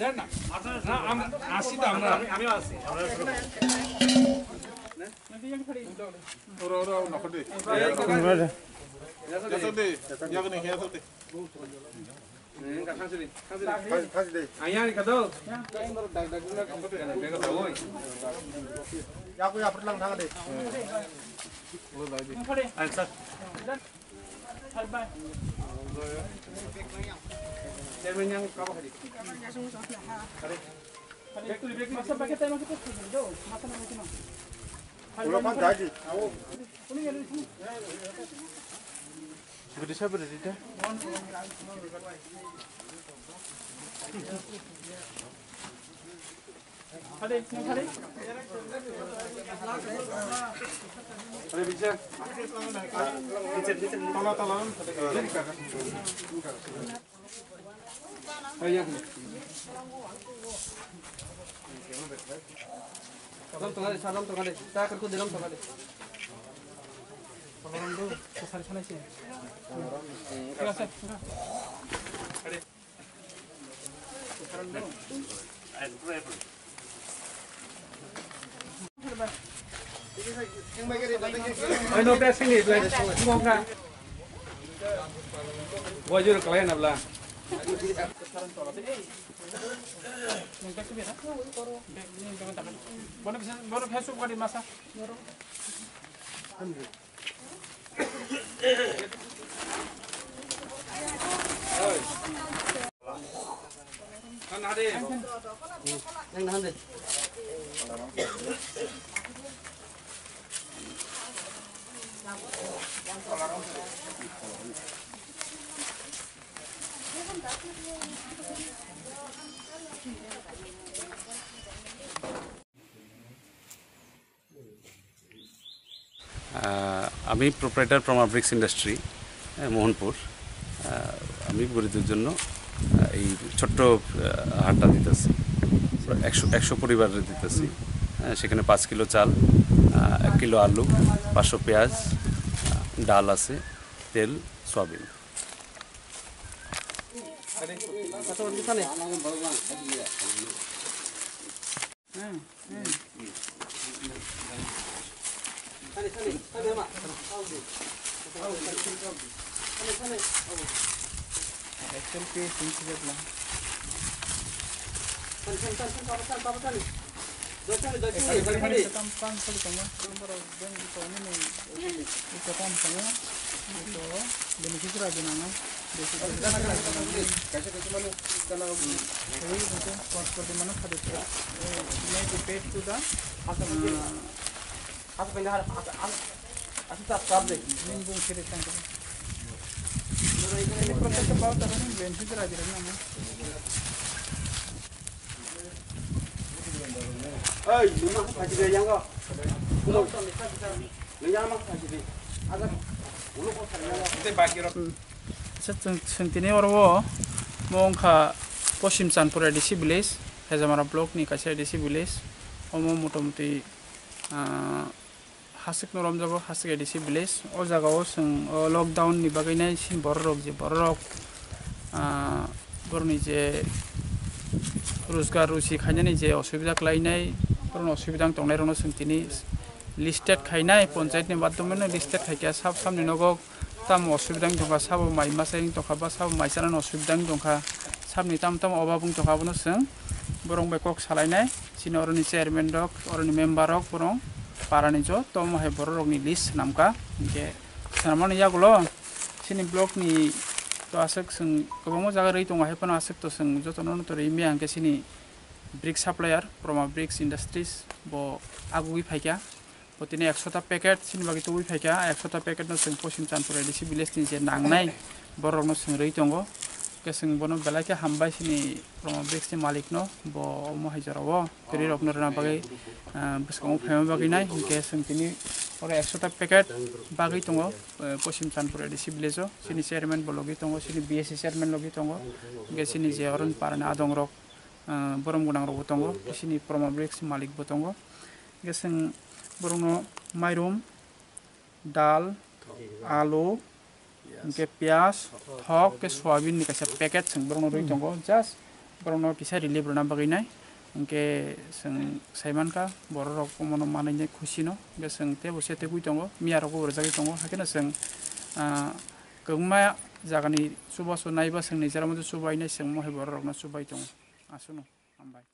দেন না না আসি তো আমরা আমিও আসি ওরা নকদে 야서대 야근에 해서대 가지 아니야 가도 야구 앞으로 랑 가가 돼 알았어 할바이 대면양 가봐 가지 그래 마사 바켓 타임 마켓 줘 마사 나면 되나 올라간 가지 Gede siapa dari dia? Ada bisa. Tolong. Ayo. Salam tengah deh. Tak kerku dalam tengah deh. Orang tu kesal sana sih. Kerasa. Ada. Sekarang tu. Ayo note sini, semua kan. Wajur kalian apa lah? Baru besok kau dimasak. Kan ada. Yang ada. আমি প্রোপ্রাইটার প্রমা bricks industry Mohanpur আমি গরিবদের জন্য এই ছোট্ট হাটটা দিতেছি 100 পরিবারের দিতেছি সেখানে 5 কিলো চাল 1 কিলো আলু 500 পেঁয়াজ ডাল আছে তেল soybean Sentini orwo mongka posim sanpura disi village hezamara block ni kaisa disi village omo motamuti hasik norom jago hasik disi village o jagao sing lockdown ni bagai sin borok borni je rozgar rusi khainani je osubida klainai boron osubida tongnai rono sentini listed khainai panchayat ni maddhome listed khaikya sab samni nogok tam osubida dongkha sabo mai masai dongkha ba sabo maisana osubida dongkha sabni tam obabung dongkha bono sing borong bekok salainai sini oroni chairman rok oroni member rok borong parani jo tomo hai borok ni list namka je sanamani yagulo sini block ni to asek sing kobamo jaga rei tonga hai pano asek to sing jotono to rei me angke sini brick supplier Proma Bricks Industries bo agui phaikya botini 100 ta packet sini bagi tui phaikya 100 ta packet no sing posim chanpura disi village ni je nangnai borok no sing rei tongo ke sing bono belai hambai sini Proma Bricks ni malik no bo mo haijarawo keri rok norna bagai biskong phaima bagai nai ke sing tini ore 100 ta packet bagai tongo posim chanpura disi village o sini chairman bologi tongo sini BSC chairman logi tongo ke sini je oron parana adong rok borong gunang rok tongo sini Proma Bricks malik bo tongo ke sing borong mairum dal alu ke pias thok ke soybean ni kaisa packet sing borong roi tongo just borokno kisa relief rona bagui hingke जों साइमानका बर' रक मनो मानायनि खुसिनो बे जों ते बसे ते tongo मिया रक रजागि tongo हाकेना जों गोगमा जागानि सुबासो नायबा जों निजारा मदे सुबायनाय जों महै बर' रकना सुबाय tongo आसुनो हामबाय।